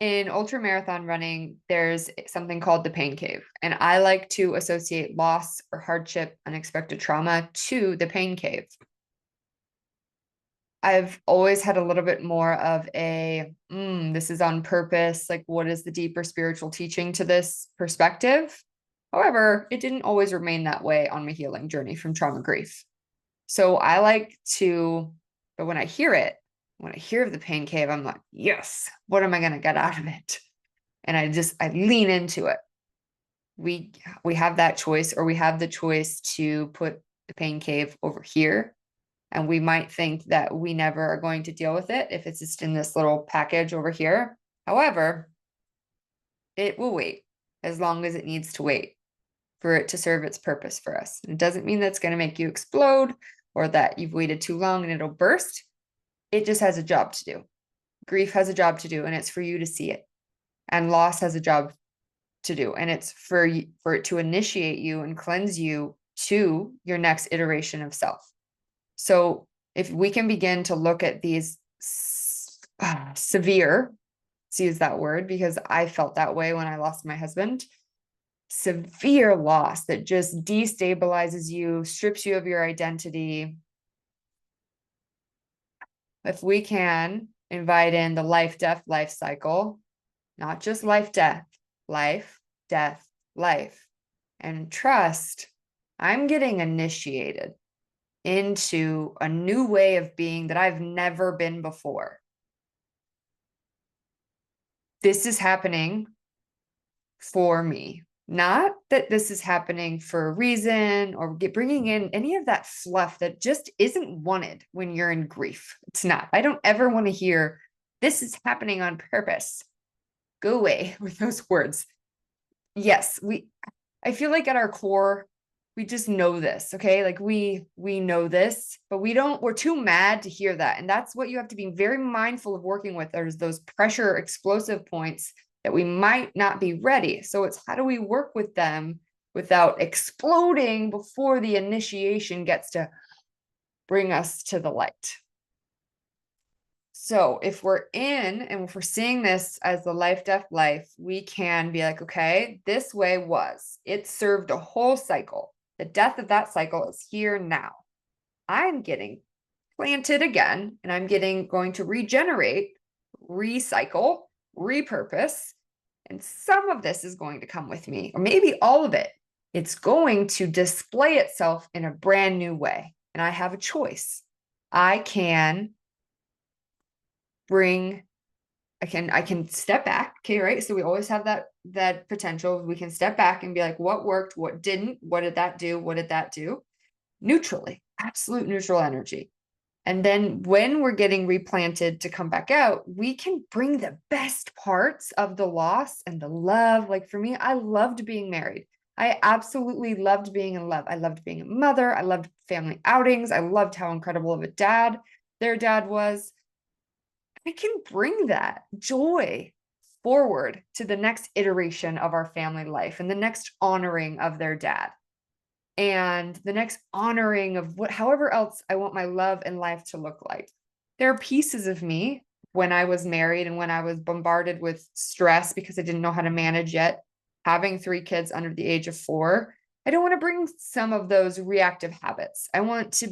In ultra marathon running, there's something called the pain cave. And I like to associate loss or hardship, unexpected trauma to the pain cave. I've always had a little bit more of a, this is on purpose. Like, what is the deeper spiritual teaching to this perspective? However, it didn't always remain that way on my healing journey from trauma grief. So I like to, but when I hear it, when I hear of the pain cave, I'm like, yes, what am I going to get out of it? And I lean into it. We have that choice, or we have the choice to put the pain cave over here. And we might think that we never are going to deal with it if it's just in this little package over here. However, it will wait as long as it needs to wait for it to serve its purpose for us. It doesn't mean that's going to make you explode or that you've waited too long and it'll burst. It just has a job to do. Grief has a job to do, and it's for you to see it. And loss has a job to do, and it's for it to initiate you and cleanse you to your next iteration of self. So if we can begin to look at these severe, let's use that word because I felt that way when I lost my husband, severe loss that just destabilizes you, strips you of your identity. If we can invite in the life, death, life cycle, not just life, death, life, and trust, I'm getting initiated into a new way of being that I've never been before. This is happening for me. Not that this is happening for a reason or bringing in any of that fluff that just isn't wanted when you're in grief. It's not. I don't ever want to hear this is happening on purpose. Go away with those words. Yes, I feel like at our core, we just know this, okay? Like we know this, but we're too mad to hear that. And that's what you have to be very mindful of working with. There's those pressure explosive points that we might not be ready. So it's how do we work with them without exploding before the initiation gets to bring us to the light. So if we're in and if we're seeing this as the life, death, life, we can be like, okay, this way it served a whole cycle. The death of that cycle is here now. I'm getting planted again, and I'm going to regenerate, recycle, repurpose. And some of this is going to come with me, or maybe all of it. It's going to display itself in a brand new way. And I have a choice. I can I can step back. Okay, right. So we always have that potential. We can step back and be like, what worked, what didn't, what did that do? What did that do? Neutrally, absolute neutral energy. And then when we're getting replanted to come back out, we can bring the best parts of the loss and the love. Like for me, I loved being married. I absolutely loved being in love. I loved being a mother. I loved family outings. I loved how incredible of a dad their dad was. I can bring that joy forward to the next iteration of our family life and the next honoring of their dad and the next honoring of however else I want my love and life to look like. There are pieces of me when I was married and when I was bombarded with stress because I didn't know how to manage yet, having 3 kids under the age of 4. I don't want to bring some of those reactive habits. I want to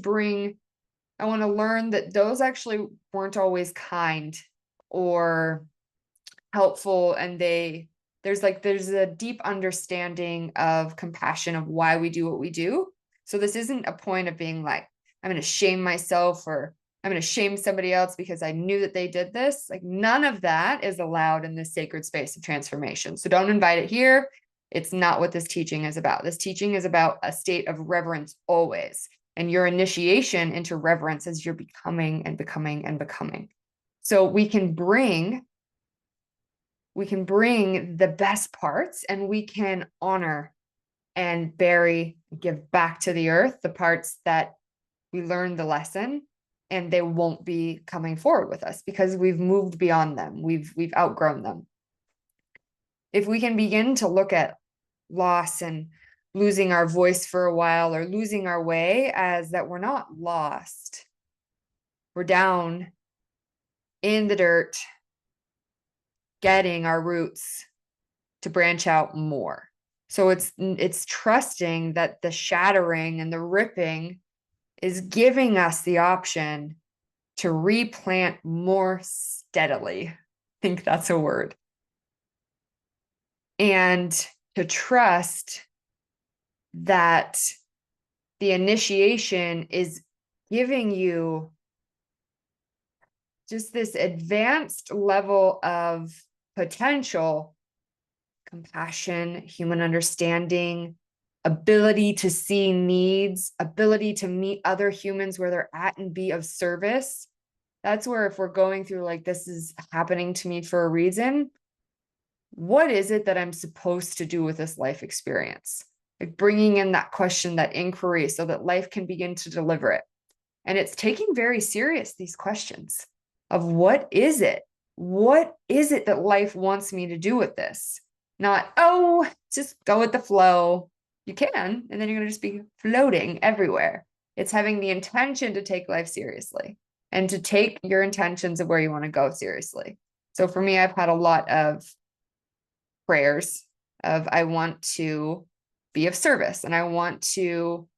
learn that those actually weren't always kind or helpful. And there's a deep understanding of compassion of why we do what we do. So this isn't a point of being like, I'm going to shame myself or I'm going to shame somebody else because I knew that they did this. Like none of that is allowed in this sacred space of transformation. So don't invite it here. It's not what this teaching is about. This teaching is about a state of reverence always. And your initiation into reverence as you're becoming and becoming and becoming. So we can bring the best parts and we can honor and give back to the earth the parts that we learned the lesson and they won't be coming forward with us because we've moved beyond them. We've outgrown them. If we can begin to look at loss and losing our voice for a while or losing our way as that we're not lost. We're down in the dirt getting our roots to branch out more. So it's trusting that the shattering and the ripping is giving us the option to replant more steadily. I think that's a word. And to trust that the initiation is giving you just this advanced level of potential, compassion, human understanding, ability to see needs, ability to meet other humans where they're at and be of service. That's where, if we're going through like, this is happening to me for a reason, what is it that I'm supposed to do with this life experience? Like bringing in that question, that inquiry, so that life can begin to deliver it. And it's taking very serious these questions of what is it? What is it that life wants me to do with this? Not, oh, just go with the flow. You can, and then you're going to just be floating everywhere. It's having the intention to take life seriously and to take your intentions of where you want to go seriously. So for me, I've had a lot of prayers of, I want to be of service and I want to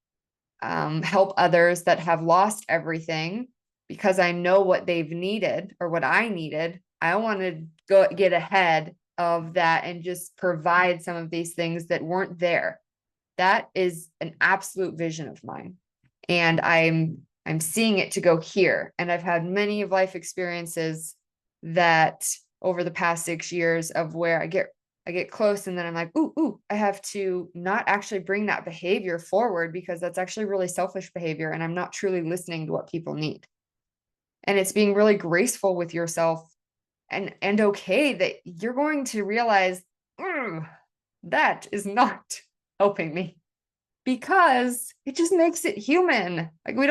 help others that have lost everything, because I know what they've needed or what I needed. I want to go get ahead of that and just provide some of these things that weren't there. That is an absolute vision of mine. And I'm seeing it to go here. And I've had many of life experiences that over the past 6 years of where I get close and then I'm like, ooh, I have to not actually bring that behavior forward, because that's actually really selfish behavior and I'm not truly listening to what people need. And it's being really graceful with yourself and okay that you're going to realize that is not helping me, because it just makes it human. Like when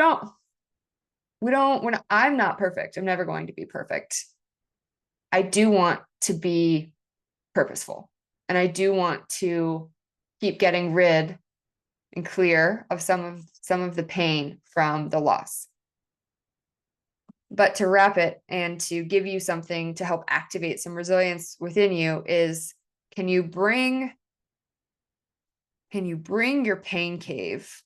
I'm not perfect, I'm never going to be perfect. I do want to be purposeful. And I do want to keep getting rid and clear of some of the pain from the loss. But to wrap it and to give you something to help activate some resilience within you is, can you bring your pain cave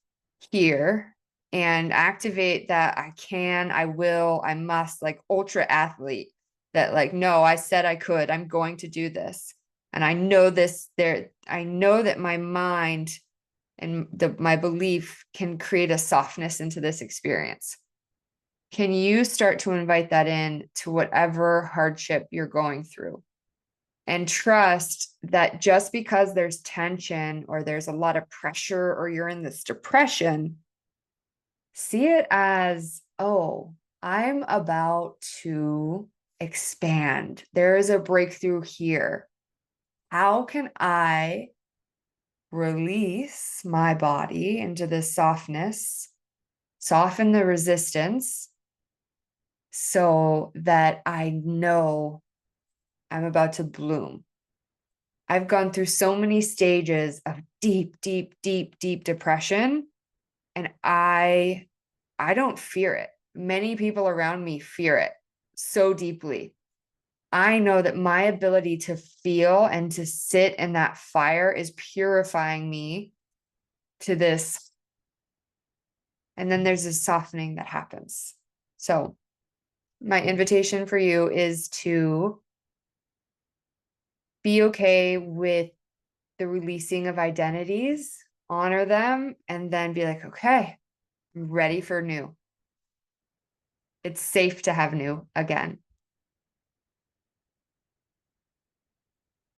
here and activate that I can, I will, I must, like ultra athlete that like, no, I said I could, I'm going to do this. And I know I know that my mind and my belief can create a softness into this experience. Can you start to invite that in to whatever hardship you're going through? And trust that just because there's tension or there's a lot of pressure or you're in this depression, see it as, oh, I'm about to expand. There is a breakthrough here. How can I release my body into this softness, soften the resistance, so that I know I'm about to bloom? I've gone through so many stages of deep, deep, deep, deep depression, and I don't fear it. Many people around me fear it so deeply. I know that my ability to feel and to sit in that fire is purifying me to this. And then there's this softening that happens. So my invitation for you is to be okay with the releasing of identities, honor them, and then be like, okay, I'm ready for new. It's safe to have new again.